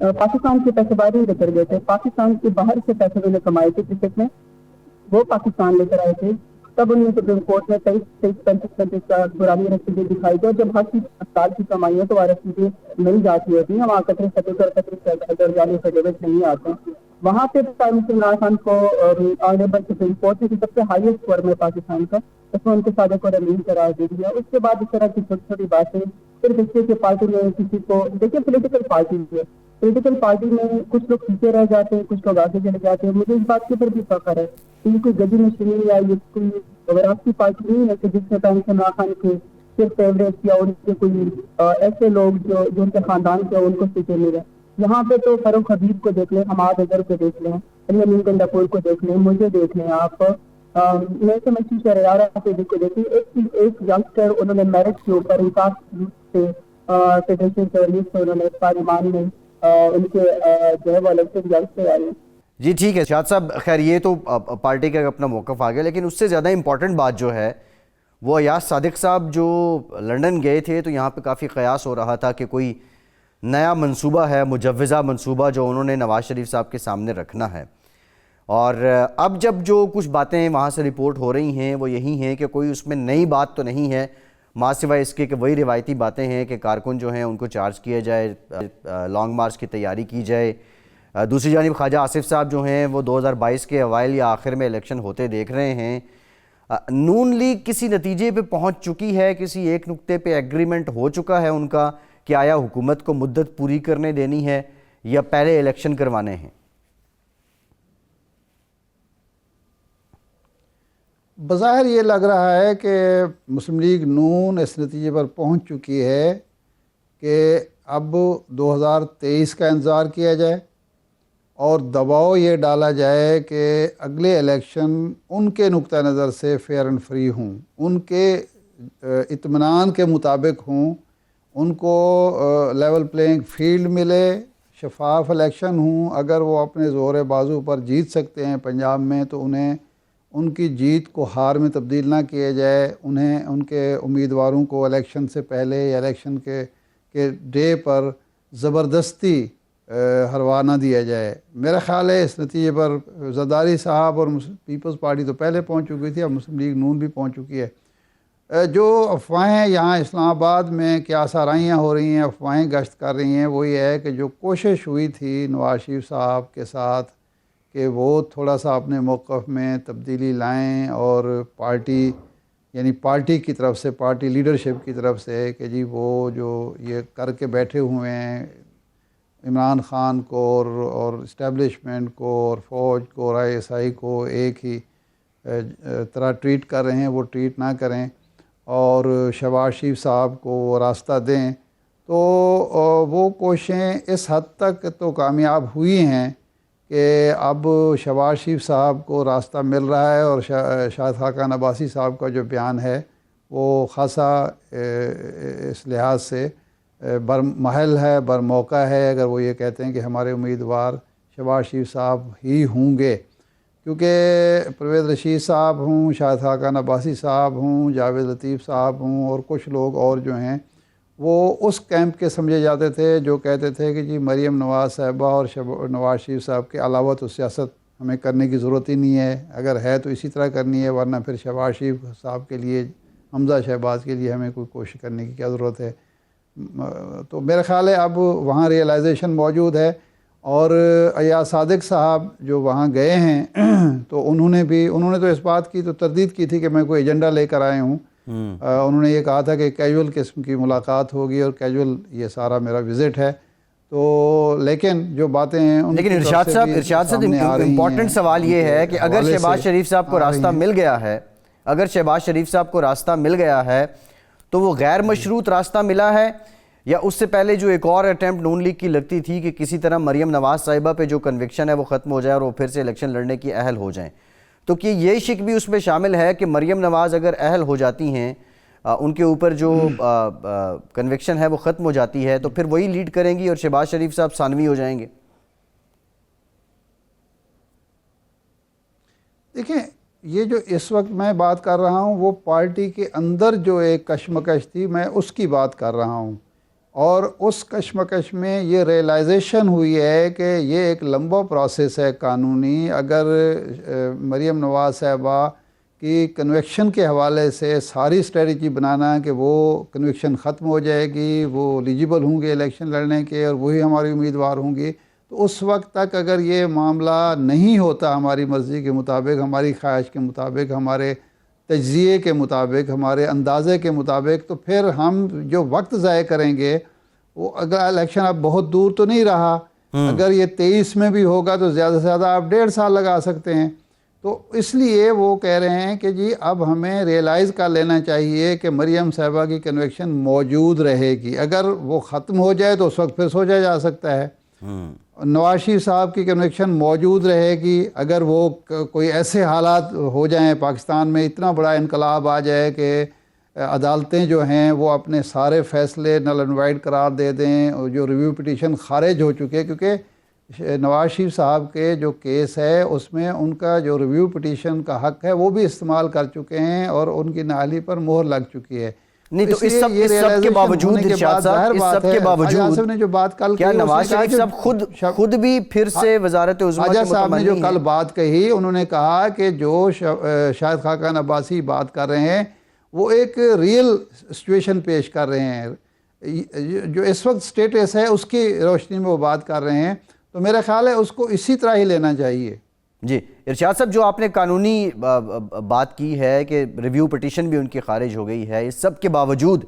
پاکستان کے پیسے باہر نہیں لے کر گئے تھے، پاکستان کے باہر سے پیسے انہوں نے کمائے تھے کرکٹ میں، وہ پاکستان لے کر آئے تھے. تب انہوں نے سپریم کورٹ میں 23-35 کا پرانی رسیدیں دکھائی تھی، اور جب ہر چیز سال کی کمائی ہے تو وہ رسیدیں مل جاتی ہوتی ہیں، وہاں قطر جانے کی ضرورت نہیں آتا. وہاں پہ پرائم منسٹر عمران خان کو آنریبل سپریم کورٹ نے سب سے ہائیسٹ اسکور میں پاکستان کا، اس میں ان کو صادق اور امین قرار دے دیا. اس کے بعد اس طرح کی چھوٹی چھوٹی باتیں صرف اس لیے کہ پارٹی میں کسی کو، دیکھیں پولیٹیکل پارٹی ہے، پولیٹیکل پارٹی میں کچھ لوگ پیچھے رہ جاتے ہیں، کچھ لوگ آگے چلے جاتے ہیں. مجھے اس بات کے اوپر بھی فخر ہے کہ یہ کوئی گدی نشینی یا یہ کوئی وراثتی پارٹی نہیں ہے کہ جس نے پرائم منسٹر عمران خان کے صرف فیوریٹ یا ان کے کوئی ایسے لوگ جو ان کے خاندان کے ان کو سیٹیں ملے. یہاں پہ تو فاروق حبیب کو دیکھ لیں، حماد اظہر کو دیکھ لیں، علی امین گنڈاپور کو دیکھ لیں، مجھے دیکھ لیں آپ، میں سے محسوس شہریار حافظ کو دیکھ لیں. ایک ینگسٹر انہوں نے میرٹ کے اوپر انکار سے فیڈریشن سروس سے انہوں نے پارلیمان میں ان کے جو ہے وہ الیکٹڈ ینگسٹر آئے. جی ٹھیک ہے شاد صاحب، خیر یہ تو پارٹی کا اپنا موقف آ گیا، لیکن اس سے زیادہ امپورٹنٹ بات جو ہے وہ ایاز صادق صاحب جو لندن گئے تھے تو یہاں پہ کافی قیاس ہو رہا تھا کہ کوئی نیا منصوبہ ہے، مجوزہ منصوبہ جو انہوں نے نواز شریف صاحب کے سامنے رکھنا ہے. اور اب جب جو کچھ باتیں وہاں سے رپورٹ ہو رہی ہیں وہ یہی ہیں کہ کوئی اس میں نئی بات تو نہیں ہے، ماں سوائے اس کے کہ وہی روایتی باتیں ہیں کہ کارکن جو ہیں ان کو چارج کیا جائے، لانگ مارچ کی تیاری کی جائے. دوسری جانب خواجہ آصف صاحب جو ہیں وہ 2022 کے اوائل یا آخر میں الیکشن ہوتے دیکھ رہے ہیں. نون لیگ کسی نتیجے پہ پہنچ چکی ہے، کسی ایک نقطے پہ ایگریمنٹ ہو چکا ہے ان کا کہ آیا حکومت کو مدت پوری کرنے دینی ہے یا پہلے الیکشن کروانے ہیں؟ بظاہر یہ لگ رہا ہے کہ مسلم لیگ نون اس نتیجے پر پہنچ چکی ہے کہ اب 2023 کا انتظار کیا جائے اور دباؤ یہ ڈالا جائے کہ اگلے الیکشن ان کے نقطہ نظر سے فیئر اینڈ فری ہوں، ان کے اطمینان کے مطابق ہوں، ان کو لیول پلینگ فیلڈ ملے، شفاف الیکشن ہوں. اگر وہ اپنے زور بازو پر جیت سکتے ہیں پنجاب میں تو انہیں ان کی جیت کو ہار میں تبدیل نہ کیا جائے، انہیں ان کے امیدواروں کو الیکشن سے پہلے یا الیکشن کے ڈے پر زبردستی ہروا نہ دیا جائے. میرا خیال ہے اس نتیجے پر زرداری صاحب اور پیپلز پارٹی تو پہلے پہنچ چکی تھی، اب مسلم لیگ نون بھی پہنچ چکی ہے. جو افواہیں یہاں اسلام آباد میں کیا سرائیاں ہو رہی ہیں، افواہیں گشت کر رہی ہیں، وہ یہ ہے کہ جو کوشش ہوئی تھی نواز شریف صاحب کے ساتھ کہ وہ تھوڑا سا اپنے موقف میں تبدیلی لائیں اور پارٹی یعنی پارٹی کی طرف سے، پارٹی لیڈرشپ کی طرف سے کہ جی وہ جو یہ کر کے بیٹھے ہوئے ہیں عمران خان کو اور اسٹیبلشمنٹ کو اور فوج کو اور ISI کو ایک ہی طرح ٹریٹ کر رہے ہیں، وہ ٹریٹ نہ کریں اور شہباز شریف صاحب کو راستہ دیں. تو وہ کوششیں اس حد تک تو کامیاب ہوئی ہیں کہ اب شہباز شریف صاحب کو راستہ مل رہا ہے، اور شاہد خاقان عباسی صاحب کا جو بیان ہے وہ خاصا اس لحاظ سے برمحل ہے، برموقع ہے اگر وہ یہ کہتے ہیں کہ ہمارے امیدوار شہباز شریف صاحب ہی ہوں گے. کیونکہ پرویز رشید صاحب ہوں، شاہد خاقان عباسی صاحب ہوں، جاوید لطیف صاحب ہوں اور کچھ لوگ اور جو ہیں وہ اس کیمپ کے سمجھے جاتے تھے جو کہتے تھے کہ جی مریم نواز صاحبہ اور نواز شریف صاحب کے علاوہ تو سیاست ہمیں کرنے کی ضرورت ہی نہیں ہے، اگر ہے تو اسی طرح کرنی ہے، ورنہ پھر شہباز شریف صاحب کے لیے، حمزہ شہباز کے لیے ہمیں کوئی کوشش کرنے کی کیا ضرورت ہے. تو میرا خیال ہے اب وہاں ریئلائزیشن موجود ہے. اور ایاز صادق صاحب جو وہاں گئے ہیں تو انہوں نے تو اس بات کی تو تردید کی تھی کہ میں کوئی ایجنڈا لے کر آئے ہوں. انہوں نے یہ کہا تھا کہ کیجول قسم کی ملاقات ہوگی اور کیجول یہ سارا میرا وزٹ ہے. تو لیکن جو باتیں ہیں لیکن ارشاد صاحب امپورٹنٹ سوال یہ ہے کہ اگر شہباز شریف صاحب کو راستہ مل گیا ہے، اگر شہباز شریف صاحب کو راستہ مل گیا ہے تو وہ غیر مشروط راستہ ملا ہے، یا اس سے پہلے جو ایک اور اٹیمپٹ نون لیگ کی لگتی تھی کہ کسی طرح مریم نواز صاحبہ پہ جو کنوکشن ہے وہ ختم ہو جائے اور وہ پھر سے الیکشن لڑنے کی اہل ہو جائیں. تو کہ یہ شک بھی اس میں شامل ہے کہ مریم نواز اگر اہل ہو جاتی ہیں، ان کے اوپر جو کنوکشن ہے وہ ختم ہو جاتی ہے، تو پھر وہی لیڈ کریں گی اور شہباز شریف صاحب ثانوی ہو جائیں گے؟ دیکھیں یہ جو اس وقت میں بات کر رہا ہوں وہ پارٹی کے اندر جو ایک کشمکش تھی میں اس کی بات کر رہا ہوں، اور اس کشمکش میں یہ ریئلائزیشن ہوئی ہے کہ یہ ایک لمبا پروسیس ہے قانونی. اگر مریم نواز صاحبہ کی کنویکشن کے حوالے سے ساری اسٹریٹجی بنانا کہ وہ کنویکشن ختم ہو جائے گی، وہ ایلیجیبل ہوں گے الیکشن لڑنے کے اور وہی ہماری امیدوار ہوں گی، تو اس وقت تک اگر یہ معاملہ نہیں ہوتا ہماری مرضی کے مطابق، ہماری خواہش کے مطابق، ہمارے تجزیے کے مطابق، ہمارے اندازے کے مطابق، تو پھر ہم جو وقت ضائع کریں گے وہ اگر الیکشن اب بہت دور تو نہیں رہا، اگر یہ 23 میں بھی ہوگا تو زیادہ سے زیادہ آپ 1.5 سال لگا سکتے ہیں. تو اس لیے وہ کہہ رہے ہیں کہ جی اب ہمیں ریئلائز کر لینا چاہیے کہ مریم صاحبہ کی کنویکشن موجود رہے گی. اگر وہ ختم ہو جائے تو اس وقت پھر سوچا جا سکتا ہے. نواز شریف صاحب کی کنویکشن موجود رہے گی. اگر وہ کوئی ایسے حالات ہو جائیں پاکستان میں، اتنا بڑا انقلاب آ جائے کہ عدالتیں جو ہیں وہ اپنے سارے فیصلے نل اینڈ وائڈ قرار دے دیں، جو ریویو پٹیشن خارج ہو چکے، کیونکہ نواز شریف صاحب کے جو کیس ہے اس میں ان کا جو ریویو پٹیشن کا حق ہے وہ بھی استعمال کر چکے ہیں اور ان کی نااہلی پر مہر لگ چکی ہے. نہیں تو اس سب کے باوجود ارشاد صاحب، اس سب کے باوجود نے جو بات کل کیا نواز شریف صاحب خود بھی پھر سے وزارت عظمیٰ کے حاجہ صاحب نے جو متمنی کل ہیں؟ بات کہی، انہوں نے کہا کہ جو شاہد خاقان عباسی بات کر رہے ہیں وہ ایک ریئل سچویشن پیش کر رہے ہیں، جو اس وقت سٹیٹس ہے اس کی روشنی میں وہ بات کر رہے ہیں. تو میرا خیال ہے اس کو اسی طرح ہی لینا چاہیے. جی ارشاد صاحب، جو آپ نے قانونی بات کی ہے کہ ریویو پٹیشن بھی ان کی خارج ہو گئی ہے، اس سب کے باوجود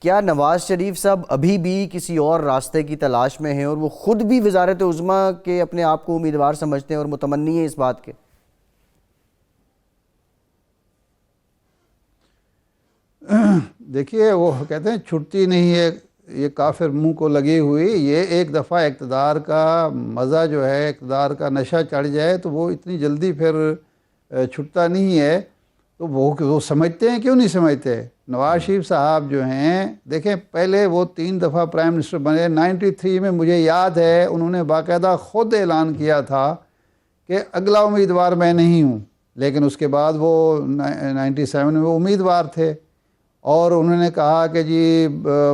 کیا نواز شریف صاحب ابھی بھی کسی اور راستے کی تلاش میں ہیں اور وہ خود بھی وزارت عظمیٰ کے اپنے آپ کو امیدوار سمجھتے ہیں اور متمنی ہیں اس بات کے؟ دیکھیے وہ کہتے ہیں چھٹتی نہیں ہے یہ کافر منہ کو لگی ہوئی. یہ ایک دفعہ اقتدار کا مزہ جو ہے، اقتدار کا نشہ چڑھ جائے تو وہ اتنی جلدی پھر چھٹتا نہیں ہے. تو وہ سمجھتے ہیں، کیوں نہیں سمجھتے؟ نواز شریف صاحب جو ہیں، دیکھیں پہلے وہ 3 دفعہ پرائم منسٹر بنے. 93 میں مجھے یاد ہے انہوں نے باقاعدہ خود اعلان کیا تھا کہ اگلا امیدوار میں نہیں ہوں، لیکن اس کے بعد وہ 97 میں وہ امیدوار تھے اور انہوں نے کہا کہ جی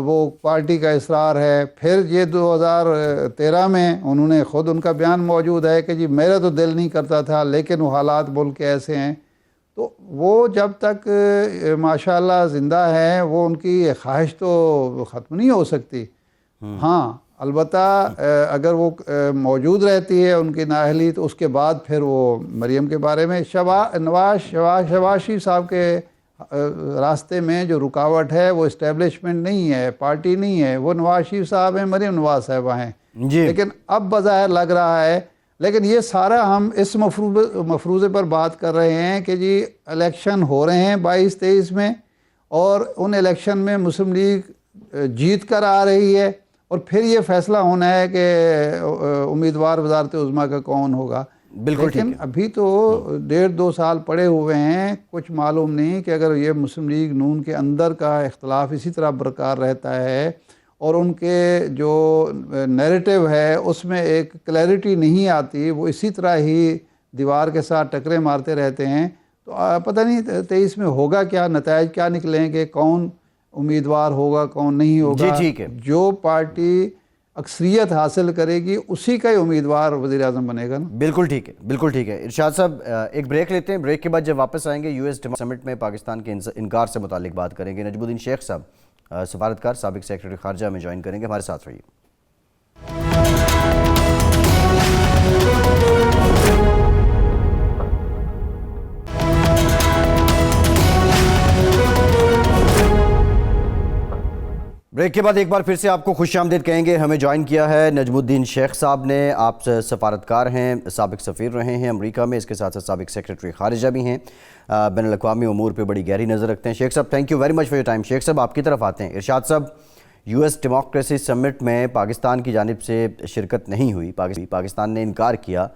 وہ پارٹی کا اصرار ہے. پھر یہ 2013 میں انہوں نے خود، ان کا بیان موجود ہے کہ جی میرا تو دل نہیں کرتا تھا لیکن وہ حالات ملک کے ایسے ہیں. تو وہ جب تک ماشاءاللہ زندہ ہیں وہ ان کی خواہش تو ختم نہیں ہو سکتی. ہاں البتہ اگر وہ موجود رہتی ہے ان کی نااہلی تو اس کے بعد پھر وہ مریم کے بارے میں شہباز شریف صاحب کے راستے میں جو رکاوٹ ہے وہ اسٹیبلشمنٹ نہیں ہے، پارٹی نہیں ہے، وہ نواز شریف صاحب ہیں، مریم نواز صاحبہ ہیں. لیکن اب بظاہر لگ رہا ہے، لیکن یہ سارا ہم اس مفروضے پر بات کر رہے ہیں کہ جی الیکشن ہو رہے ہیں 22-23 میں اور ان الیکشن میں مسلم لیگ جیت کر آ رہی ہے اور پھر یہ فیصلہ ہونا ہے کہ امیدوار وزارت عظمیٰ کا کون ہوگا. لیکن ابھی تو 1.5-2 سال پڑے ہوئے ہیں. کچھ معلوم نہیں کہ اگر یہ مسلم لیگ نون کے اندر کا اختلاف اسی طرح برقرار رہتا ہے اور ان کے جو نیریٹو ہے اس میں ایک کلیئرٹی نہیں آتی، وہ اسی طرح ہی دیوار کے ساتھ ٹکرے مارتے رہتے ہیں، تو پتہ نہیں 23 میں ہوگا کیا، نتائج کیا نکلیں گے، کون امیدوار ہوگا کون نہیں ہوگا. جو پارٹی اکثریت حاصل کرے گی اسی کا ہی امیدوار وزیر اعظم بنے گا نا. بالکل ٹھیک ہے، بالکل ٹھیک ہے. ارشاد صاحب ایک بریک لیتے ہیں، بریک کے بعد جب واپس آئیں گے US سمٹ میں پاکستان کے انکار سے متعلق بات کریں گے. نجم الدین شیخ صاحب سفارتکار سابق سیکرٹری خارجہ میں جوائن کریں گے. ہمارے ساتھ رہیے. بریک کے بعد ایک بار پھر سے آپ کو خوش آمدید کہیں گے. ہمیں جوائن کیا ہے نجم الدین شیخ صاحب نے. آپ سفارتکار ہیں، سابق سفیر رہے ہیں امریکہ میں، اس کے ساتھ ساتھ سابق سیکرٹری خارجہ بھی ہیں، بین الاقوامی امور پہ بڑی گہری نظر رکھتے ہیں. شیخ صاحب thank you very much for your time. شیخ صاحب آپ کی طرف آتے ہیں. ارشاد صاحب US ڈیموکریسی سمٹ میں پاکستان کی جانب سے شرکت نہیں ہوئی، پاکستان نے انکار کیا.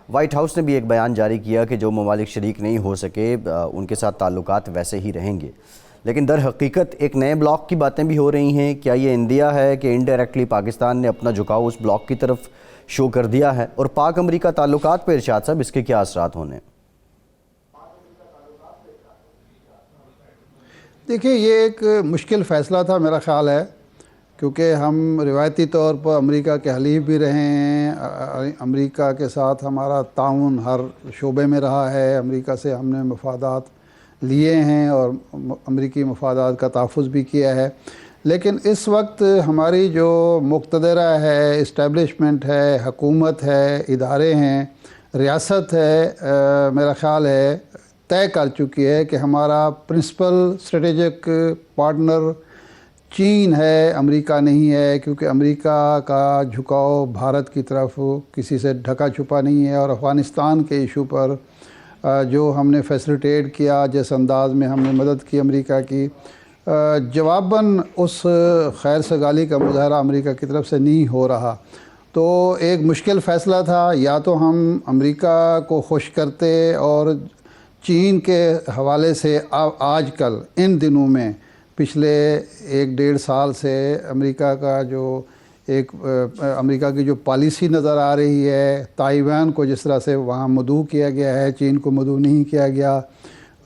وائٹ ہاؤس نے بھی ایک بیان جاری کیا کہ جو ممالک شریک نہیں ہو سکے ان کے ساتھ تعلقات ویسے ہی رہیں گے. لیکن در حقیقت ایک نئے بلاک کی باتیں بھی ہو رہی ہیں. کیا یہ اندیا ہے کہ انڈائریکٹلی پاکستان نے اپنا جھکاؤ اس بلاک کی طرف شو کر دیا ہے؟ اور پاک امریکہ تعلقات پہ ارشاد صاحب اس کے کیا اثرات ہونے ہیں؟ دیکھیں یہ ایک مشکل فیصلہ تھا میرا خیال ہے. کیونکہ ہم روایتی طور پر امریکہ کے حلیف بھی رہے ہیں، امریکہ کے ساتھ ہمارا تعاون ہر شعبے میں رہا ہے، امریکہ سے ہم نے مفادات لیے ہیں اور امریکی مفادات کا تحفظ بھی کیا ہے، لیکن اس وقت ہماری جو مقتدرہ ہے، اسٹیبلشمنٹ ہے، حکومت ہے، ادارے ہیں، ریاست ہے، میرا خیال ہے طے کر چکی ہے کہ ہمارا پرنسپل اسٹریٹجک پارٹنر چین ہے، امریکہ نہیں ہے، کیونکہ امریکہ کا جھکاؤ بھارت کی طرف کسی سے ڈھکا چھپا نہیں ہے، اور افغانستان کے ایشو پر جو ہم نے فیسلیٹیٹ کیا، جس انداز میں ہم نے مدد کی امریکہ کی، جواباً اس خیر سگالی کا مظاہرہ امریکہ کی طرف سے نہیں ہو رہا۔ تو ایک مشکل فیصلہ تھا، یا تو ہم امریکہ کو خوش کرتے، اور چین کے حوالے سے آج کل ان دنوں میں پچھلے 1-1.5 سال سے امریکہ کا جو امریکہ کی جو پالیسی نظر آ رہی ہے، تائیوان کو جس طرح سے وہاں مدعو کیا گیا ہے، چین کو مدعو نہیں کیا گیا،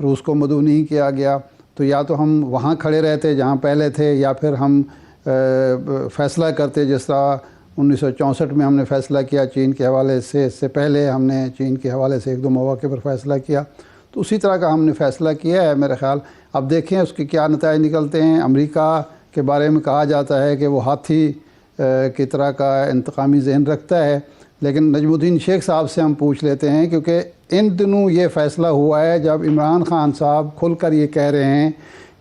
روس کو مدعو نہیں کیا گیا، تو یا تو ہم وہاں کھڑے رہتے جہاں پہلے تھے، یا پھر ہم فیصلہ کرتے جس طرح 1964 میں ہم نے فیصلہ کیا چین کے حوالے سے، اس سے پہلے ہم نے چین کے حوالے سے 1-2 مواقع پر فیصلہ کیا، تو اسی طرح کا ہم نے فیصلہ کیا ہے میرا خیال۔ اب دیکھیں اس کے کیا نتائج نکلتے ہیں۔ امریکہ کے بارے میں کہا جاتا ہے کہ وہ ہاتھی کی طرح کا انتقامی ذہن رکھتا ہے، لیکن نجم الدین شیخ صاحب سے ہم پوچھ لیتے ہیں، کیونکہ ان دنوں یہ فیصلہ ہوا ہے جب عمران خان صاحب کھل کر یہ کہہ رہے ہیں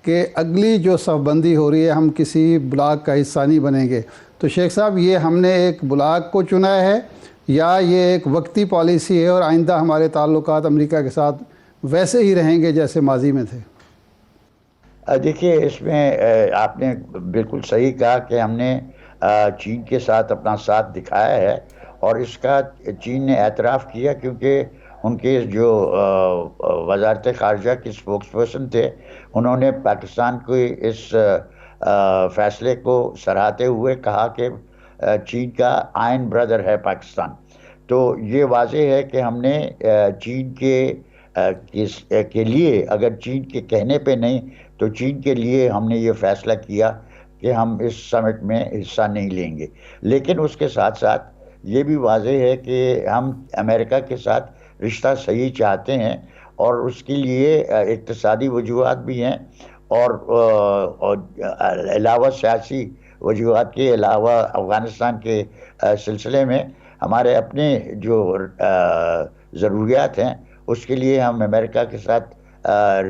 کہ اگلی جو صف بندی ہو رہی ہے ہم کسی بلاک کا حصہ نہیں بنیں گے، تو شیخ صاحب یہ ہم نے ایک بلاک کو چنا ہے یا یہ ایک وقتی پالیسی ہے اور آئندہ ہمارے تعلقات امریکہ کے ساتھ ویسے ہی رہیں گے جیسے ماضی میں تھے؟ دیکھیے، اس میں آپ نے بالکل صحیح کہا کہ ہم نے چین کے ساتھ اپنا ساتھ دکھایا ہے، اور اس کا چین نے اعتراف کیا، کیونکہ ان کے جو وزارت خارجہ کے اسپوکس پرسن تھے، انہوں نے پاکستان کو اس فیصلے کو سراہتے ہوئے کہا کہ چین کا آئین برادر ہے پاکستان۔ تو یہ واضح ہے کہ ہم نے چین کے لیے، اگر چین کے کہنے پہ نہیں تو چین کے لیے ہم نے یہ فیصلہ کیا کہ ہم اس سمٹ میں حصہ نہیں لیں گے، لیکن اس کے ساتھ ساتھ یہ بھی واضح ہے کہ ہم امریکہ کے ساتھ رشتہ صحیح چاہتے ہیں، اور اس کے لیے اقتصادی وجوہات بھی ہیں، اور علاوہ سیاسی وجوہات کے علاوہ افغانستان کے سلسلے میں ہمارے اپنے جو ضروریات ہیں، اس کے لیے ہم امریکہ کے ساتھ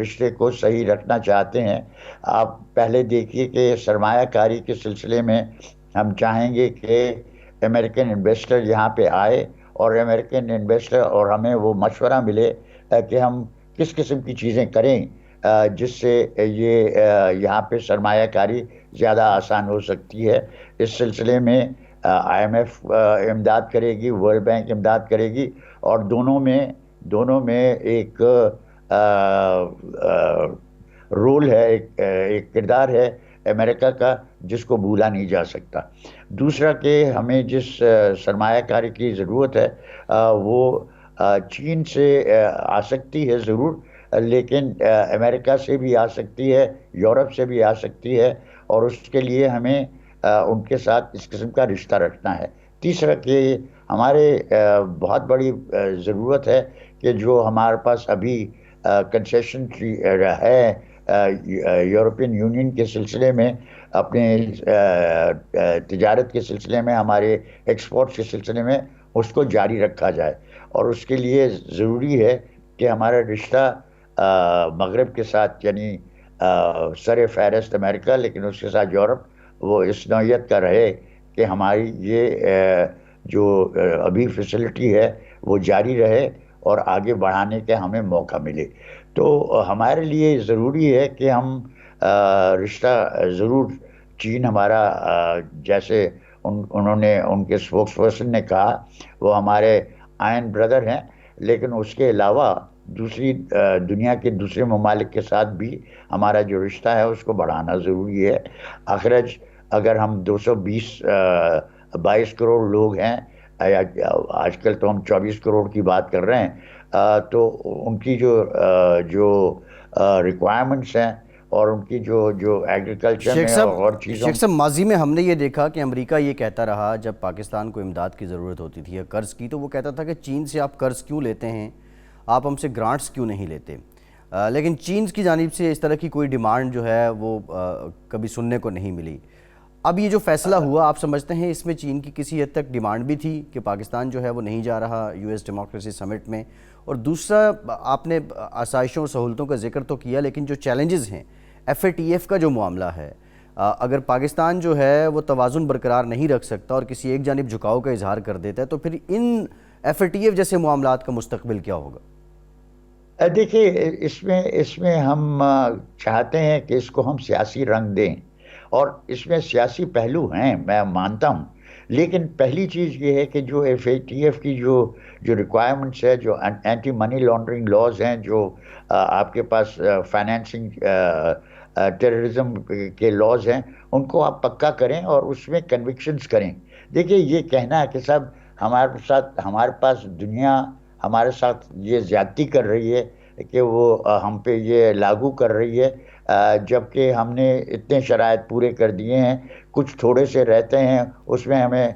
رشتے کو صحیح رکھنا چاہتے ہیں۔ آپ پہلے دیکھیے کہ سرمایہ کاری کے سلسلے میں ہم چاہیں گے کہ امریکن انویسٹر یہاں پہ آئے، اور امریکن انویسٹر اور ہمیں وہ مشورہ ملے کہ ہم کس قسم کی چیزیں کریں جس سے یہ یہاں پہ سرمایہ کاری زیادہ آسان ہو سکتی ہے۔ اس سلسلے میں IMF امداد کرے گی، ورلڈ بینک امداد کرے گی، اور دونوں میں ایک رول ہے، ایک کردار ہے امریکہ کا جس کو بھولا نہیں جا سکتا۔ دوسرا کہ ہمیں جس سرمایہ کاری کی ضرورت ہے وہ چین سے آ سکتی ہے ضرور، لیکن امریکہ سے بھی آ سکتی ہے، یورپ سے بھی آ سکتی ہے، اور اس کے لیے ہمیں ان کے ساتھ اس قسم کا رشتہ رکھنا ہے۔ تیسرا کہ ہمارے بہت بڑی ضرورت ہے کہ جو ہمارے پاس ابھی کنسیشن ہے یورپین یونین کے سلسلے میں، اپنے تجارت کے سلسلے میں، ہمارے ایکسپورٹ کے سلسلے میں، اس کو جاری رکھا جائے، اور اس کے لیے ضروری ہے کہ ہمارا رشتہ مغرب کے ساتھ، یعنی سر فہرست امریکہ لیکن اس کے ساتھ یورپ، وہ اس نوعیت کا رہے کہ ہماری یہ جو ابھی فیسلٹی ہے وہ جاری رہے اور آگے بڑھانے کے ہمیں موقع ملے۔ تو ہمارے لیے ضروری ہے کہ ہم رشتہ ضرور، چین ہمارا جیسے انہوں نے، ان کے اسپوکس پرسن نے کہا، وہ ہمارے آئین بردر ہیں، لیکن اس کے علاوہ دوسری دنیا کے دوسرے ممالک کے ساتھ بھی ہمارا جو رشتہ ہے اس کو بڑھانا ضروری ہے۔ اخرج اگر ہم 222 کروڑ لوگ ہیں، آج کل تو ہم 24 کروڑ کی بات کر رہے ہیں، تو ان کی جو ریکوائرمنٹس ہیں اور ان کی جو ایگریکلچر شیخ میں صاحب اور چیزوں شیخ صاحب ماضی میں ہم نے یہ دیکھا کہ امریکہ یہ کہتا رہا جب پاکستان کو امداد کی ضرورت ہوتی تھی یا قرض کی، تو وہ کہتا تھا کہ چین سے آپ قرض کیوں لیتے ہیں، آپ ہم سے گرانٹس کیوں نہیں لیتے، لیکن چین کی جانب سے اس طرح کی کوئی ڈیمانڈ جو ہے وہ کبھی سننے کو نہیں ملی۔ اب یہ جو فیصلہ ہوا، آپ سمجھتے ہیں اس میں چین کی کسی حد تک ڈیمانڈ بھی تھی کہ پاکستان جو ہے وہ نہیں جا رہا یو ایس ڈیموکریسی سمٹ میں؟ اور دوسرا، آپ نے آسائشوں اور سہولتوں کا ذکر تو کیا، لیکن جو چیلنجز ہیں ایف اے ٹی ایف کا جو معاملہ ہے، اگر پاکستان جو ہے وہ توازن برقرار نہیں رکھ سکتا اور کسی ایک جانب جھکاؤ کا اظہار کر دیتا ہے، تو پھر ان ایف اے ٹی ایف جیسے معاملات کا مستقبل کیا ہوگا؟ دیکھیے، اس میں ہم چاہتے ہیں کہ اس کو ہم سیاسی رنگ دیں، اور اس میں سیاسی پہلو ہیں، میں مانتا ہوں، لیکن پہلی چیز یہ ہے کہ جو ایف اے ٹی ایف کی جو ریکوائرمنٹس ہے، جو اینٹی منی لانڈرنگ لاز ہیں، جو آپ کے پاس فائنینسنگ ٹیررزم کے لاز ہیں، ان کو آپ پکا کریں اور اس میں کنوکشنز کریں۔ دیکھیے، یہ کہنا ہے کہ صاحب ہمارے پاس دنیا ہمارے ساتھ یہ زیادتی کر رہی ہے کہ وہ ہم پہ یہ لاگو کر رہی ہے، جبکہ ہم نے اتنے شرائط پورے کر دیے ہیں، کچھ تھوڑے سے رہتے ہیں، اس میں ہمیں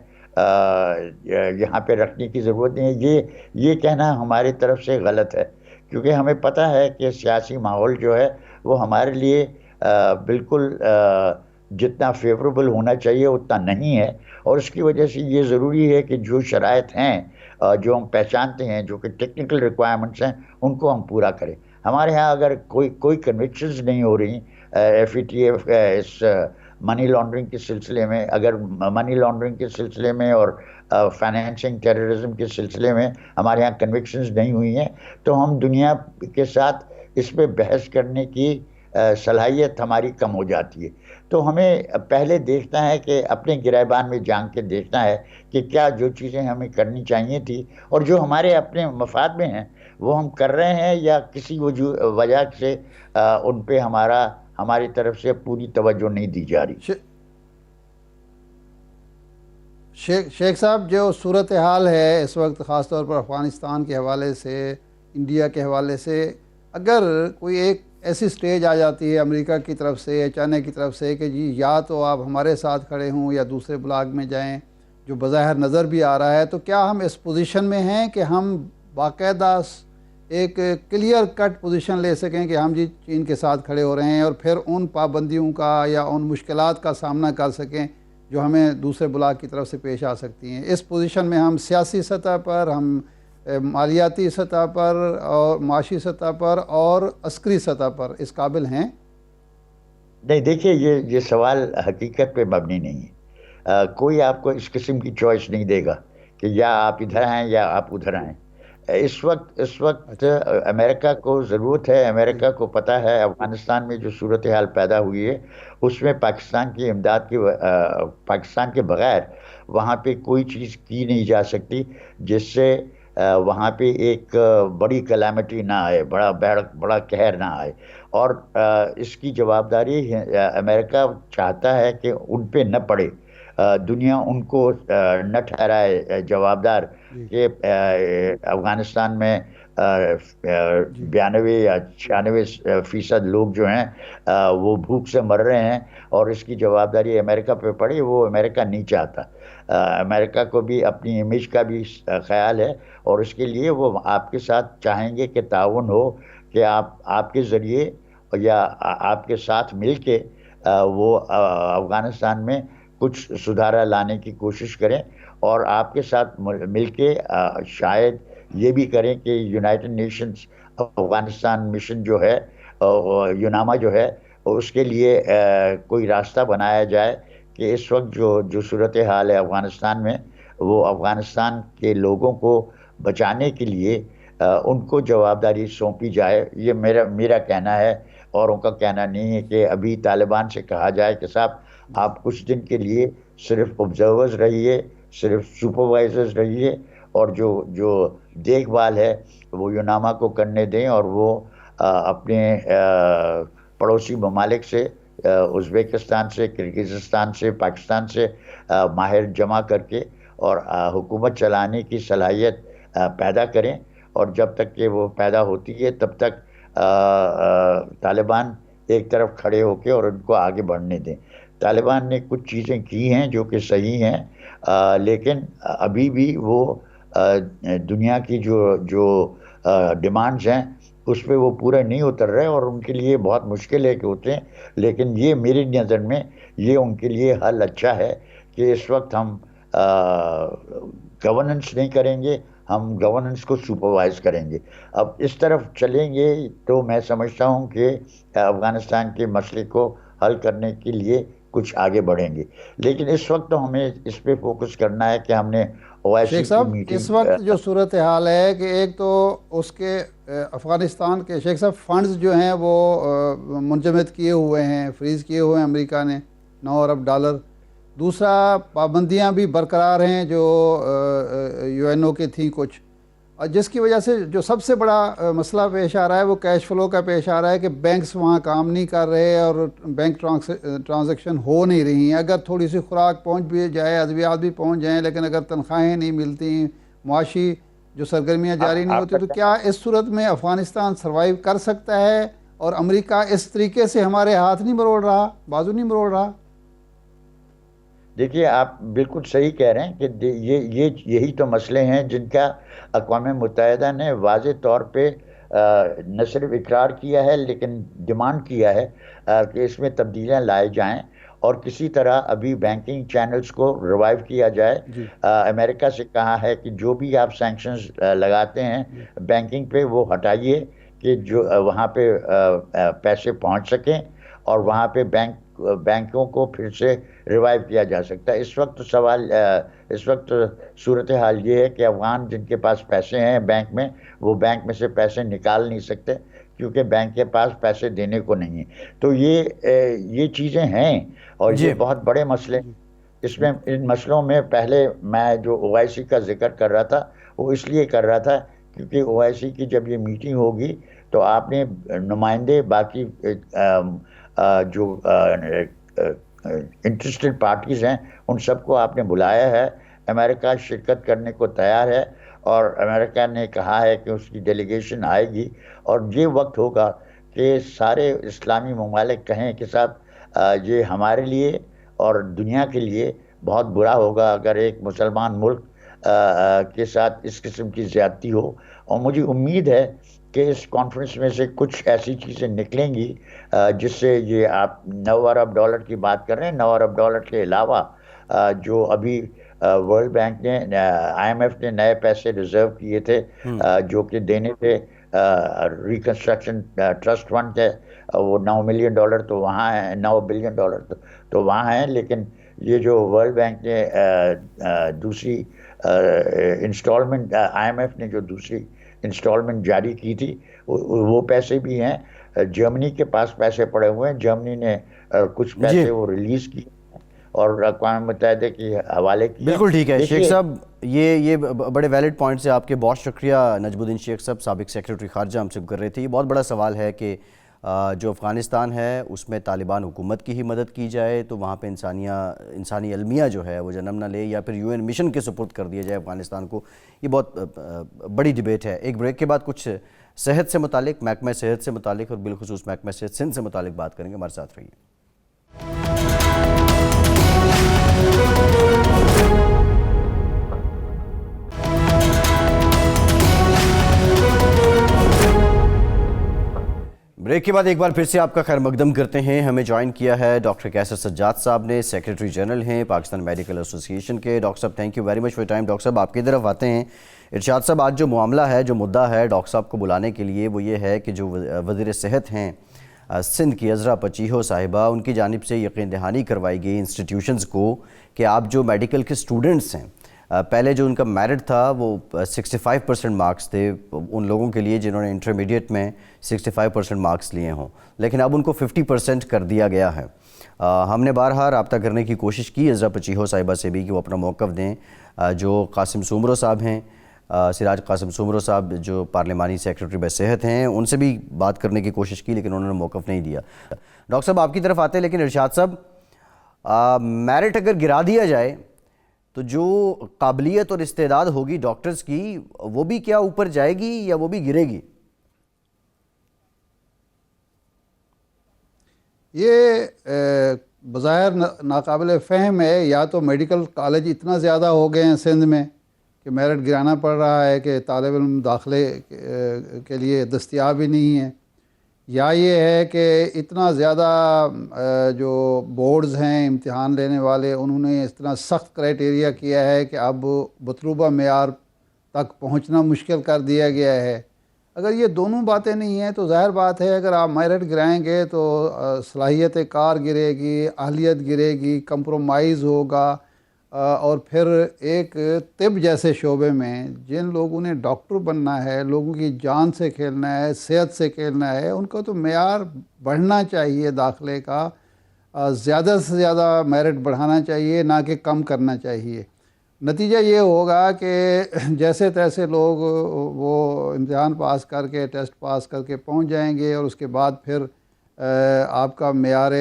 یہاں پہ رکھنے کی ضرورت نہیں ہے، یہ کہنا ہماری طرف سے غلط ہے، کیونکہ ہمیں پتہ ہے کہ سیاسی ماحول جو ہے وہ ہمارے لیے بالکل جتنا فیوریبل ہونا چاہیے اتنا نہیں ہے، اور اس کی وجہ سے یہ ضروری ہے کہ جو شرائط ہیں جو ہم پہچانتے ہیں، جو کہ ٹیکنیکل ریکوائرمنٹس ہیں، ان کو ہم پورا کریں۔ ہمارے ہاں اگر کوئی کنوکشنز نہیں ہو رہی ایف ای ٹی ایف اس منی لانڈرنگ کے سلسلے میں، اگر منی لانڈرنگ کے سلسلے میں اور فائنینسنگ ٹیررزم کے سلسلے میں ہمارے ہاں کنوکشنز نہیں ہوئی ہیں، تو ہم دنیا کے ساتھ اس پہ بحث کرنے کی صلاحیت ہماری کم ہو جاتی ہے۔ تو ہمیں پہلے دیکھنا ہے کہ اپنے گریبان میں جان کے دیکھنا ہے کہ کیا جو چیزیں ہمیں کرنی چاہیے تھی اور جو ہمارے اپنے مفاد میں ہیں وہ ہم کر رہے ہیں، یا کسی وجہ سے ان پہ ہماری طرف سے پوری توجہ نہیں دی جا رہی۔ شیخ صاحب، جو صورتحال ہے اس وقت خاص طور پر افغانستان کے حوالے سے، انڈیا کے حوالے سے، اگر کوئی ایک ایسی سٹیج آ جاتی ہے امریکہ کی طرف سے یا چائنا کی طرف سے کہ جی یا تو آپ ہمارے ساتھ کھڑے ہوں یا دوسرے بلاک میں جائیں، جو بظاہر نظر بھی آ رہا ہے، تو کیا ہم اس پوزیشن میں ہیں کہ ہم باقاعدہ ایک کلیئر کٹ پوزیشن لے سکیں کہ ہم جی چین کے ساتھ کھڑے ہو رہے ہیں اور پھر ان پابندیوں کا یا ان مشکلات کا سامنا کر سکیں جو ہمیں دوسرے بلاک کی طرف سے پیش آ سکتی ہیں؟ اس پوزیشن میں ہم سیاسی سطح پر، ہم مالیاتی سطح پر اور معاشی سطح پر اور عسکری سطح پر اس قابل ہیں؟ نہیں، دیکھیے، یہ سوال حقیقت پہ مبنی نہیں ہے۔ کوئی آپ کو اس قسم کی چوائس نہیں دے گا کہ یا آپ ادھر آئیں یا آپ ادھر آئیں۔ اس وقت امریکہ کو ضرورت ہے، امریکہ کو پتہ ہے افغانستان میں جو صورتحال پیدا ہوئی ہے اس میں پاکستان کی امداد پاکستان کے بغیر وہاں پہ کوئی چیز کی نہیں جا سکتی جس سے وہاں پہ ایک بڑی کلیمٹی نہ آئے، بڑا قہر نہ آئے، اور اس کی جوابداری امریکہ چاہتا ہے کہ ان پہ نہ پڑے، دنیا ان کو نہ ٹھہرائے جوابدار کہ افغانستان میں 92 یا 96% لوگ جو ہیں وہ بھوک سے مر رہے ہیں، اور اس کی جوابداری امریکہ پہ پڑی۔ وہ امریکہ نہیں چاہتا۔ امریکہ کو بھی اپنی امیج کا بھی خیال ہے، اور اس کے لیے وہ آپ کے ساتھ چاہیں گے کہ تعاون ہو، کہ آپ کے ذریعے یا آپ کے ساتھ مل کے وہ افغانستان میں کچھ سدھارا لانے کی کوشش کریں، اور آپ کے ساتھ مل کے شاید یہ بھی کریں کہ یونائٹڈ نیشنز افغانستان مشن جو ہے، یوناما جو ہے، اس کے لیے کوئی راستہ بنایا جائے کہ اس وقت جو صورتحال ہے افغانستان میں، وہ افغانستان کے لوگوں کو بچانے کے لیے ان کو جوابداری سونپی جائے۔ یہ میرا کہنا ہے، اوروں کا کہنا نہیں ہے کہ ابھی طالبان سے کہا جائے کہ صاحب آپ کچھ دن کے لیے صرف آبزرورز رہیے، صرف سپروائزرز رہیے، اور جو دیکھ بھال ہے وہ یوناما کو کرنے دیں، اور وہ اپنے پڑوسی ممالک سے، ازبکستان سے، کرغزستان سے، پاکستان سے ماہر جمع کر کے اور حکومت چلانے کی صلاحیت پیدا کریں، اور جب تک کہ وہ پیدا ہوتی ہے تب تک طالبان ایک طرف کھڑے ہو کے اور ان کو آگے بڑھنے دیں. طالبان نے کچھ چیزیں کی ہیں جو کہ صحیح ہیں, لیکن ابھی بھی وہ دنیا کی جو ڈیمانڈز ہیں اس پہ وہ پورے نہیں اتر رہے, اور ان کے لیے بہت مشکل ہے کہ اتریں. لیکن یہ میری نظر میں یہ ان کے لیے حل اچھا ہے کہ اس وقت ہم گورننس نہیں کریں گے, ہم گورننس کو سپروائز کریں گے. اب اس طرف چلیں گے تو میں سمجھتا ہوں کہ افغانستان کے مسئلے کو حل کرنے کے لیے کچھ آگے بڑھیں گے. لیکن اس وقت تو ہمیں اس پہ فوکس کرنا ہے کہ ہم نے OIC شیخ کی صاحب میٹنگ. اس وقت جو صورتحال ہے کہ ایک تو اس کے افغانستان کے شیخ صاحب فنڈز جو ہیں وہ منجمد کیے ہوئے ہیں, فریز کیے ہوئے ہیں امریکہ نے $9 ارب. دوسرا پابندیاں بھی برقرار ہیں جو UNO کی تھیں کچھ, اور جس کی وجہ سے جو سب سے بڑا مسئلہ پیش آ رہا ہے وہ کیش فلو کا پیش آ رہا ہے کہ بینکس وہاں کام نہیں کر رہے اور بینک ٹرانزیکشن ہو نہیں رہی ہیں. اگر تھوڑی سی خوراک پہنچ بھی جائے, ادویات بھی پہنچ جائیں, لیکن اگر تنخواہیں نہیں ملتی, معاشی جو سرگرمیاں جاری نہیں ہوتی, تو کیا اس صورت میں افغانستان سروائیو کر سکتا ہے؟ اور امریکہ اس طریقے سے ہمارے ہاتھ نہیں مروڑ رہا, بازو نہیں مروڑ رہا؟ دیکھیے آپ بالکل صحیح کہہ رہے ہیں کہ یہی تو مسئلے ہیں جن کا اقوام متحدہ نے واضح طور پہ نہ صرف اقرار کیا ہے لیکن ڈیمانڈ کیا ہے کہ اس میں تبدیلیاں لائے جائیں, اور کسی طرح ابھی بینکنگ چینلز کو ریوائیو کیا جائے. امریکہ سے کہا ہے کہ جو بھی آپ سینکشنز لگاتے ہیں بینکنگ پہ وہ ہٹائیے, کہ جو وہاں پہ پیسے پہنچ سکیں اور وہاں پہ بینکوں کو پھر سے ریوائیو کیا جا سکتا ہے. اس وقت صورتحال یہ ہے کہ افغان جن کے پاس پیسے ہیں بینک میں, وہ بینک میں سے پیسے نکال نہیں سکتے کیونکہ بینک کے پاس پیسے دینے کو نہیں. تو یہ چیزیں ہیں اور یہ بہت بڑے مسئلے. اس میں ان مسئلوں میں پہلے میں جو OIC کا ذکر کر رہا تھا وہ اس لیے کر رہا تھا کیونکہ OIC کی جب یہ میٹنگ ہوگی تو آپ نے نمائندے باقی جو انٹرسٹڈ پارٹیز ہیں ان سب کو آپ نے بلایا ہے. امریکہ شرکت کرنے کو تیار ہے اور امریکہ نے کہا ہے کہ اس کی ڈیلیگیشن آئے گی, اور یہ وقت ہوگا کہ سارے اسلامی ممالک کہیں کہ صاحب یہ ہمارے لیے اور دنیا کے لیے بہت برا ہوگا اگر ایک مسلمان ملک کے ساتھ اس قسم کی زیادتی ہو. اور مجھے امید ہے کہ اس کانفرنس میں سے کچھ ایسی چیزیں نکلیں گی جس سے یہ آپ $9 ارب کی بات کر رہے ہیں, $9 ارب کے علاوہ جو ابھی ورلڈ بینک نے IMF نے نئے پیسے ریزرو کیے تھے جو کہ دینے تھے ریکنسٹرکشن ٹرسٹ فنڈ ہے, وہ $9 ملین تو وہاں ہیں, $9 بلین تو وہاں ہیں. لیکن یہ جو ورلڈ بینک نے دوسری انسٹالمنٹ, IMF نے جو دوسری انسٹالمنٹ جاری کی تھی وہ پیسے بھی ہیں. جرمنی کے پاس پیسے پڑے ہوئے ہیں, جرمنی نے کچھ پیسے وہ ریلیز کی اور اقوام متحدہ کے حوالے کی. بالکل ٹھیک ہے شیخ صاحب, یہ بڑے ویلڈ پوائنٹس ہیں آپ کے, بہت شکریہ. نجم الدین شیخ صاحب سابق سیکریٹری خارجہ ہم سے کر رہے تھے. یہ بہت بڑا سوال ہے کہ جو افغانستان ہے اس میں طالبان حکومت کی ہی مدد کی جائے تو وہاں پہ انسانی المیہ جو ہے وہ جنم نہ لے, یا پھر UN مشن کے سپرد کر دیا جائے افغانستان کو. یہ بہت بڑی ڈیبیٹ ہے. ایک بریک کے بعد کچھ صحت سے متعلق, محکمہ صحت سے متعلق اور بالخصوص محکمہ صحت سندھ سے متعلق بات کریں گے. ہمارے ساتھ رہیے. بریک کے بعد ایک بار پھر سے آپ کا خیر مقدم کرتے ہیں. ہمیں جوائن کیا ہے ڈاکٹر کیسر سجاد صاحب نے, سیکریٹری جنرل ہیں پاکستان میڈیکل ایسوسی ایشن کے. ڈاکٹر صاحب thank you very much for time. Doctor صاحب آپ کی طرف آتے ہیں. ارشاد صاحب آج جو معاملہ ہے, جو مدعا ہے ڈاکٹر صاحب کو بلانے کے لیے, وہ یہ ہے کہ جو وزیر صحت ہیں سندھ کی عذرا پچیہو صاحبہ, ان کی جانب سے یقین دہانی کروائی گئی انسٹیٹیوشنز کو کہ آپ جو میڈیکل کے اسٹوڈنٹس ہیں, پہلے جو ان کا میرٹ تھا وہ 65% مارکس تھے ان لوگوں کے لیے جنہوں نے انٹرمیڈیٹ میں 65% مارکس لیے ہوں, لیکن اب ان کو 50% کر دیا گیا ہے. ہم نے بارہا رابطہ کرنے کی کوشش کی عذرا پچیہو صاحبہ سے بھی کہ وہ اپنا موقف دیں. جو قاسم سومرو صاحب ہیں, سراج قاسم سومرو صاحب جو پارلیمانی سیکریٹری بصحت ہیں, ان سے بھی بات کرنے کی کوشش کی لیکن انہوں نے موقف نہیں دیا. ڈاکٹر صاحب آپ کی طرف آتے ہیں, لیکن ارشاد صاحب میرٹ اگر گرا دیا جائے تو جو قابلیت اور استعداد ہوگی ڈاکٹرز کی وہ بھی کیا اوپر جائے گی یا وہ بھی گرے گی؟ یہ بظاہر ناقابل فہم ہے، یا تو میڈیکل کالج اتنا زیادہ ہو گئے ہیں سندھ میں کہ میرٹ گرانا پڑ رہا ہے کہ طالب علم داخلے کے لیے دستیاب ہی نہیں ہے، یا یہ ہے کہ اتنا زیادہ جو بورڈز ہیں امتحان لینے والے انہوں نے اتنا سخت کرائٹیریا کیا ہے کہ اب مطلوبہ معیار تک پہنچنا مشکل کر دیا گیا ہے۔ اگر یہ دونوں باتیں نہیں ہیں تو ظاہر بات ہے اگر آپ میرٹ گرائیں گے تو صلاحیت کار گرے گی، اہلیت گرے گی، کمپرومائز ہوگا، اور پھر ایک طب جیسے شعبے میں جن لوگوں نے ڈاکٹر بننا ہے، لوگوں کی جان سے کھیلنا ہے، صحت سے کھیلنا ہے، ان کو تو معیار بڑھنا چاہیے داخلے کا، زیادہ سے زیادہ میرٹ بڑھانا چاہیے، نہ کہ کم کرنا چاہیے۔ نتیجہ یہ ہوگا کہ جیسے تیسے لوگ وہ امتحان پاس کر کے، ٹیسٹ پاس کر کے پہنچ جائیں گے، اور اس کے بعد پھر آپ کا معیار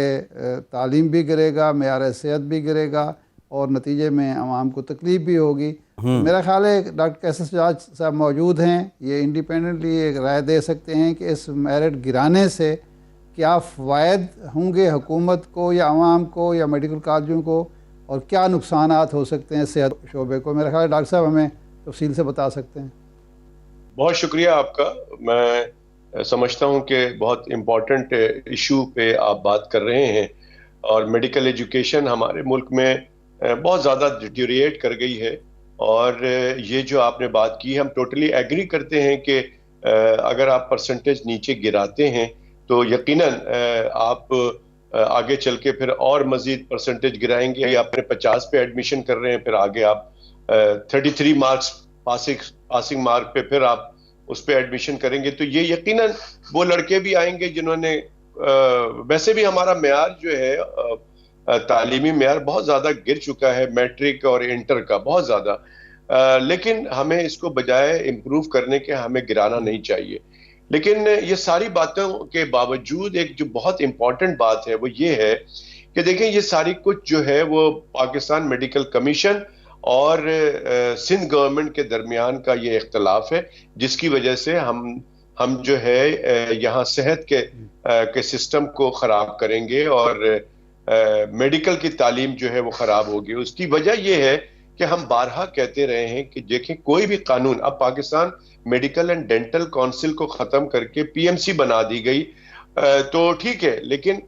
تعلیم بھی گرے گا، معیار صحت بھی گرے گا، اور نتیجے میں عوام کو تکلیف بھی ہوگی۔ میرا خیال ہے ڈاکٹر کیسر سراج صاحب موجود ہیں، یہ انڈیپینڈنٹلی ایک رائے دے سکتے ہیں کہ اس میرٹ گرانے سے کیا فوائد ہوں گے حکومت کو یا عوام کو یا میڈیکل کالجوں کو، اور کیا نقصانات ہو سکتے ہیں صحت شعبے کو۔ میرا خیال ہے ڈاکٹر صاحب ہمیں تفصیل سے بتا سکتے ہیں۔ بہت شکریہ آپ کا۔ میں سمجھتا ہوں کہ بہت امپورٹنٹ ایشو پہ آپ بات کر رہے ہیں، اور میڈیکل ایجوکیشن ہمارے ملک میں بہت زیادہ ڈیٹیریٹ کر گئی ہے، اور یہ جو آپ نے بات کی ہم ٹوٹلی ایگری کرتے ہیں کہ اگر آپ پرسنٹیج نیچے گراتے ہیں تو یقیناً آپ آگے چل کے پھر اور مزید پرسنٹیج گرائیں گے، یا اپنے 50 پہ ایڈمیشن کر رہے ہیں، پھر آگے آپ 33 مارکس پاسنگ مارک پہ پھر آپ اس پہ ایڈمیشن کریں گے، تو یہ یقیناً وہ لڑکے بھی آئیں گے جنہوں نے ویسے بھی ہمارا معیار جو ہے تعلیمی معیار بہت زیادہ گر چکا ہے، میٹرک اور انٹر کا بہت زیادہ، لیکن ہمیں اس کو بجائے امپروو کرنے کے ہمیں گرانا نہیں چاہیے۔ لیکن یہ ساری باتوں کے باوجود ایک جو بہت امپورٹنٹ بات ہے وہ یہ ہے کہ دیکھیں یہ ساری کچھ جو ہے وہ پاکستان میڈیکل کمیشن اور سندھ گورنمنٹ کے درمیان کا یہ اختلاف ہے، جس کی وجہ سے ہم جو ہے یہاں صحت کے سسٹم کو خراب کریں گے، اور میڈیکل کی تعلیم جو ہے وہ خراب ہوگی۔ اس کی وجہ یہ ہے کہ ہم بارہا کہتے رہے ہیں کہ دیکھیں کوئی بھی قانون، اب Pakistan medical and dental council کو ختم کر کے پی ایم سی بنا دی گئی، تو ٹھیک ہے، لیکن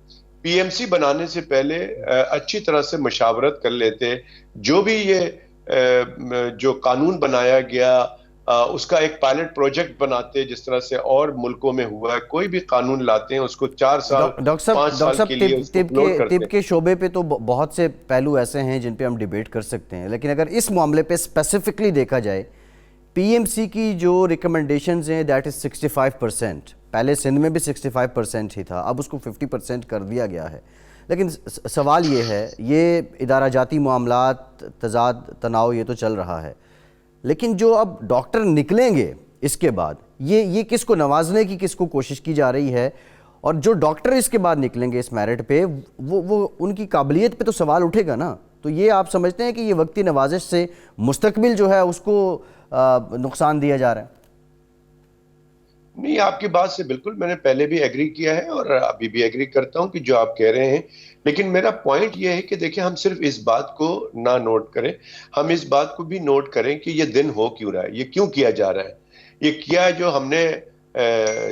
پی ایم سی بنانے سے پہلے اچھی طرح سے مشاورت کر لیتے، جو بھی یہ جو قانون بنایا گیا اس کا ایک پائلٹ پروجیکٹ بناتے، جس طرح سے اور ملکوں میں ہوا ہے، کوئی بھی قانون لاتے ہیں اس کو 4 سال 5 سال کے لیے اس کو اپلوڈ کرتے ہیں۔ طب کے شعبے پہ تو بہت سے پہلو ایسے ہیں جن پہ ہم ڈیبیٹ کر سکتے ہیں، لیکن اگر اس معاملے پہ اسپیسیفکلی دیکھا جائے، پی ایم سی کی جو ریکمنڈیشنز ہیں دیٹ از 65%، پہلے سندھ میں بھی 65% ہی تھا، اب اس کو 50% کر دیا گیا ہے۔ لیکن سوال یہ ہے، یہ ادارہ جاتی معاملات، تضاد، تناؤ، یہ تو چل رہا ہے، لیکن جو اب ڈاکٹر نکلیں گے اس کے بعد، یہ کس کو نوازنے کی کس کو کوشش کی جا رہی ہے، اور جو ڈاکٹر اس کے بعد نکلیں گے اس میرٹ پہ، وہ ان کی قابلیت پہ تو سوال اٹھے گا نا۔ تو یہ آپ سمجھتے ہیں کہ یہ وقتی نوازش سے مستقبل جو ہے اس کو نقصان دیا جا رہا ہے؟ نہیں، آپ کی بات سے بالکل میں نے پہلے بھی ایگری کیا ہے اور ابھی بھی ایگری کرتا ہوں کہ جو آپ کہہ رہے ہیں، لیکن میرا پوائنٹ یہ ہے کہ دیکھیں ہم صرف اس بات کو نہ نوٹ کریں، ہم اس بات کو بھی نوٹ کریں کہ یہ دن ہو کیوں رہا ہے، یہ کیوں کیا جا رہا ہے۔ یہ کیا ہے جو ہم نے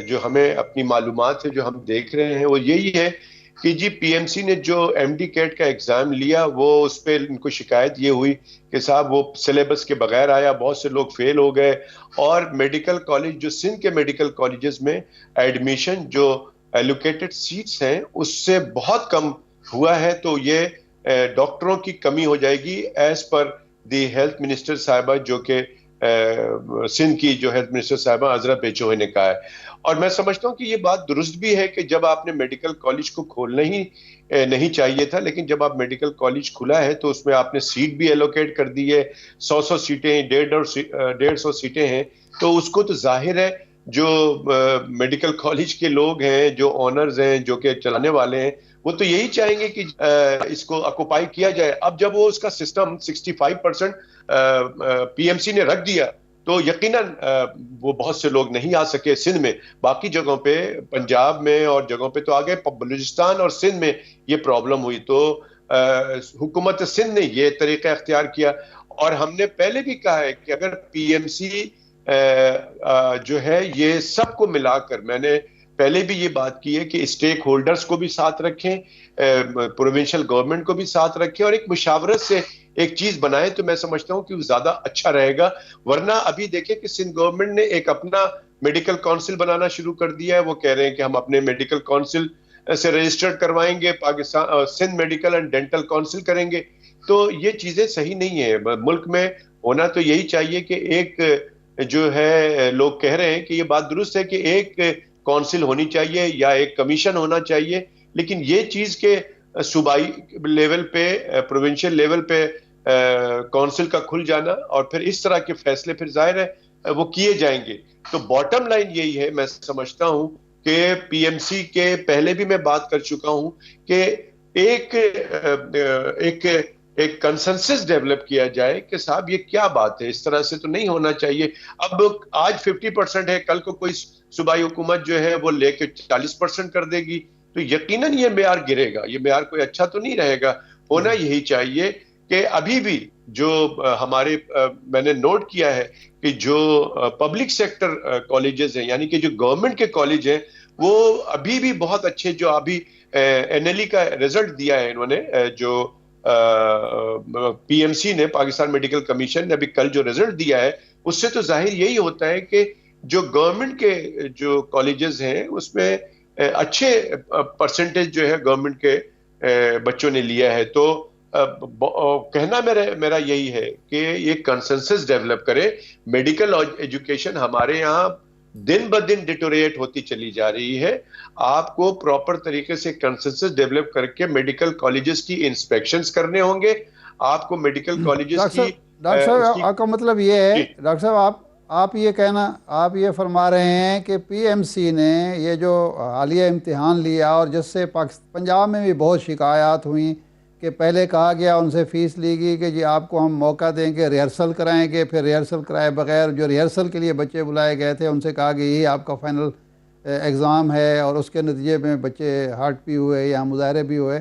جو ہمیں اپنی معلومات ہے جو ہم دیکھ رہے ہیں وہ یہی ہے کہ جی پی ایم سی نے جو ایم ڈی کیٹ کا ایگزام لیا، وہ اس پہ ان کو شکایت یہ ہوئی کہ صاحب وہ سلیبس کے بغیر آیا، بہت سے لوگ فیل ہو گئے، اور میڈیکل کالج جو سندھ کے میڈیکل کالجز میں ایڈمیشن جو ایلوکیٹڈ سیٹس ہیں اس سے بہت کم ہوا ہے، تو یہ ڈاکٹروں کی کمی ہو جائے گی as per the health minister صاحبہ، جو کہ سندھ کی جو ہیلتھ منسٹر صاحبہ عذرا پیچوہے نے کہا ہے۔ اور میں سمجھتا ہوں کہ یہ بات درست بھی ہے کہ جب آپ نے میڈیکل کالج کو کھولنا ہی نہیں چاہیے تھا، لیکن جب آپ میڈیکل کالج کھلا ہے تو اس میں آپ نے سیٹ بھی ایلوکیٹ کر دی ہے، 100 سیٹیں، 150 سیٹیں ہیں، تو اس کو تو ظاہر ہے جو میڈیکل کالج کے لوگ ہیں، جو آنرز ہیں، جو کہ چلانے والے ہیں، وہ تو یہی چاہیں گے کہ اس کو آکوپائی کیا جائے۔ اب جب وہ اس کا سسٹم 65% پی ایم سی نے رکھ دیا تو یقیناً وہ بہت سے لوگ نہیں آ سکے سندھ میں، باقی جگہوں پہ پنجاب میں اور جگہوں پہ تو آگے بلوچستان اور سندھ میں یہ پرابلم ہوئی، تو حکومت سندھ نے یہ طریقہ اختیار کیا. اور ہم نے پہلے بھی کہا ہے کہ اگر پی ایم سی جو ہے یہ سب کو ملا کر، میں نے پہلے بھی یہ بات کی ہے کہ اسٹیک ہولڈرز کو بھی ساتھ رکھیں، پروونشل گورنمنٹ کو بھی ساتھ رکھیں اور ایک مشاورت سے ایک چیز بنائیں، تو میں سمجھتا ہوں کہ وہ زیادہ اچھا رہے گا. ورنہ ابھی دیکھیں کہ سندھ گورنمنٹ نے ایک اپنا میڈیکل کونسل بنانا شروع کر دیا ہے. وہ کہہ رہے ہیں کہ ہم اپنے میڈیکل کونسل سے رجسٹرڈ کروائیں گے، Pakistan Sindh medical and dental council کریں گے. تو یہ چیزیں صحیح نہیں ہیں. ملک میں ہونا تو یہی چاہیے کہ ایک جو ہے، لوگ کہہ رہے ہیں کہ یہ بات درست ہے کہ ایک کونسل ہونی چاہیے یا ایک کمیشن ہونا چاہیے، لیکن یہ چیز کہ صوبائی لیول پہ، پروونشل لیول پہ کونسل کا کھل جانا اور پھر اس طرح کے فیصلے پھر ظاہر ہے وہ کیے جائیں گے. تو باٹم لائن یہی ہے، میں سمجھتا ہوں کہ پی ایم سی کے پہلے بھی میں بات کر چکا ہوں کہ ایک کنسنسس ڈیولپ کیا جائے کہ صاحب یہ کیا بات ہے، اس طرح سے تو نہیں ہونا چاہیے. اب آج 50% ہے، کل کو کوئی صوبائی حکومت جو ہے وہ لے کے 40% کر دے گی، تو یقیناً یہ معیار گرے گا، یہ معیار کوئی اچھا تو نہیں رہے گا. ہونا یہی چاہیے کہ ابھی بھی جو ہمارے میں نے نوٹ کیا ہے کہ جو پبلک سیکٹر کالجز ہیں، یعنی کہ جو گورنمنٹ کے کالج ہیں، وہ ابھی بھی بہت اچھے، جو ابھی این ایل ای کا رزلٹ دیا ہے انہوں نے، جو پی ایم سی نے، پاکستان میڈیکل کمیشن نے ابھی کل جو رزلٹ دیا ہے، اس سے تو ظاہر یہی ہوتا ہے کہ جو گورنمنٹ کے جو کالجز ہیں اس میں اچھے پرسنٹیج جو ہے گورنمنٹ کے بچوں نے لیا ہے. تو کہنا میرا یہی ہے کہ یہ کنسنسس ڈیولپ کرے. میڈیکل ایجوکیشن ہمارے یہاں دن بدن ڈیٹوریٹ ہوتی چلی جا رہی ہے. آپ کو پراپر طریقے سے کنسنسس ڈیولپ کر کے میڈیکل کالجز کی انسپیکشنز کرنے ہوں گے. آپ کو میڈیکل کالجز کی ڈاکٹر صاحب آپ کا مطلب یہ ہے، ڈاکٹر صاحب آپ یہ فرما رہے ہیں کہ پی ایم سی نے یہ جو حالیہ امتحان لیا اور جس سے پنجاب میں بھی بہت شکایات ہوئیں کہ پہلے کہا گیا، ان سے فیس لی گئی کہ جی آپ کو ہم موقع دیں گے، ریہرسل کرائیں گے، پھر ریہرسل کرائے بغیر جو ریہرسل کے لیے بچے بلائے گئے تھے ان سے کہا کہ یہی آپ کا فائنل ایگزام ہے، اور اس کے نتیجے میں بچے ہارٹ بھی ہوئے یا مظاہرے بھی ہوئے.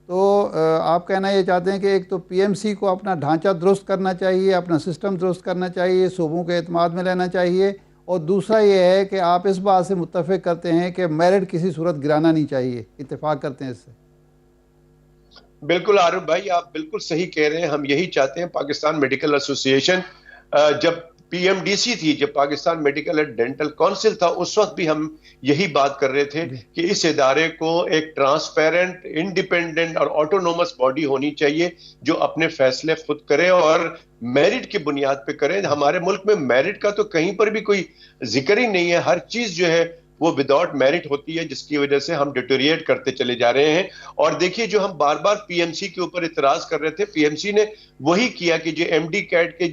تو آپ کہنا یہ چاہتے ہیں کہ ایک تو پی ایم سی کو اپنا ڈھانچہ درست کرنا چاہیے، اپنا سسٹم درست کرنا چاہیے، صوبوں کے اعتماد میں لینا چاہیے، اور دوسرا یہ ہے کہ آپ اس بات سے متفق کرتے ہیں کہ میرٹ کسی صورت گرانا نہیں چاہیے، اتفاق کرتے ہیں اس سے؟ بالکل عارف بھائی، آپ بالکل صحیح کہہ رہے ہیں. ہم یہی چاہتے ہیں. پاکستان میڈیکل ایسوسی ایشن جب پی ایم ڈی سی تھی، جب Pakistan medical and dental council تھا، اس وقت بھی ہم یہی بات کر رہے تھے کہ اس ادارے کو ایک ٹرانسپیرنٹ، انڈیپینڈنٹ اور آٹونومس باڈی ہونی چاہیے جو اپنے فیصلے خود کرے اور میرٹ کی بنیاد پہ کرے. ہمارے ملک میں میرٹ کا تو کہیں پر بھی کوئی ذکر ہی نہیں ہے. ہر چیز جو ہے وہ وداؤٹ میرٹ ہوتی ہے، جس کی وجہ سے ہم ڈیٹوریٹ کرتے چلے جا رہے ہیں. اور دیکھیے، جو ہم بار بار پی ایم سی کے اوپر اعتراض کر رہے تھے، پی ایم سی نے وہی کیا کہ جو ایم ڈی کیٹ کے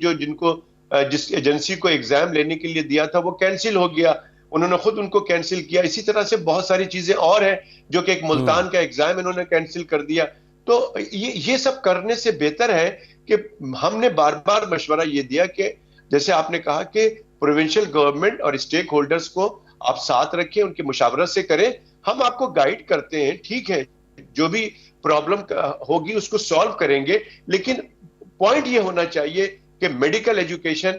جس ایجنسی کو ایگزام لینے کے لیے دیا تھا وہ کینسل ہو گیا. انہوں نے خود ان کو کینسل کیا. اسی طرح سے بہت ساری چیزیں اور ہیں جو کہ ایک ملتان کا ایگزام انہوں نے کینسل کر دیا. تو یہ سب کرنے سے بہتر ہے کہ ہم نے بار بار مشورہ یہ دیا کہ جیسے آپ نے کہا کہ پروونشل گورنمنٹ اور اسٹیک ہولڈرز کو آپ ساتھ رکھیں، ان کی مشاورت سے کریں. ہم آپ کو گائیڈ کرتے ہیں، ٹھیک ہے، جو بھی پرابلم ہوگی اس کو سالو کریں گے. لیکن پوائنٹ یہ ہونا چاہیے کہ میڈیکل ایجوکیشن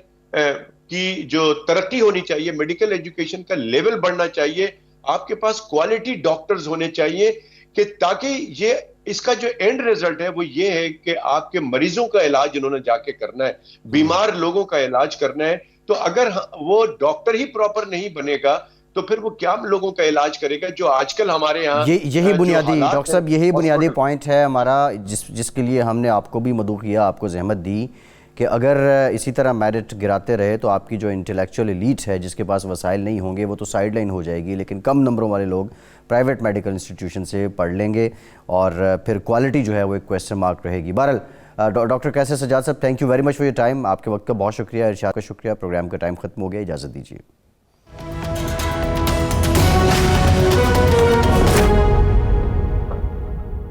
کی جو ترقی ہونی چاہیے، میڈیکل ایجوکیشن کا لیول بڑھنا چاہیے. آپ کے پاس کوالٹی ڈاکٹرز ہونے چاہیے کہ تاکہ یہ اس کا جو اینڈ ریزلٹ ہے وہ یہ ہے کہ آپ کے مریضوں کا علاج انہوں نے جا کے کرنا ہے، بیمار لوگوں کا علاج کرنا ہے. تو اگر وہ ڈاکٹر ہی پراپر نہیں بنے گا تو پھر وہ کیا لوگوں کا علاج کرے گا؟ جو آج کل ہمارے یہاں یہی بنیادی ڈاکٹر صاحب یہی بنیادی پوائنٹ ہے ہمارا، جس کے لیے ہم نے آپ کو بھی مدعو کیا، آپ کو زحمت دی کہ اگر اسی طرح میرٹ گراتے رہے تو آپ کی جو انٹلیکچوئل ایلیٹ ہے جس کے پاس وسائل نہیں ہوں گے وہ تو سائیڈ لائن ہو جائے گی، لیکن کم نمبروں والے لوگ پرائیویٹ میڈیکل انسٹیٹیوشن سے پڑھ لیں گے اور پھر کوالٹی جو ہے وہ ایک کویسچن مارک رہے گی. بہرحال ڈاکٹر قیصر سجاد صاحب، thank you very much for your time. آپ کے وقت کا بہت شکریہ. ارشاد کا شکریہ. پروگرام کا ٹائم ختم ہو گیا، اجازت دیجیے.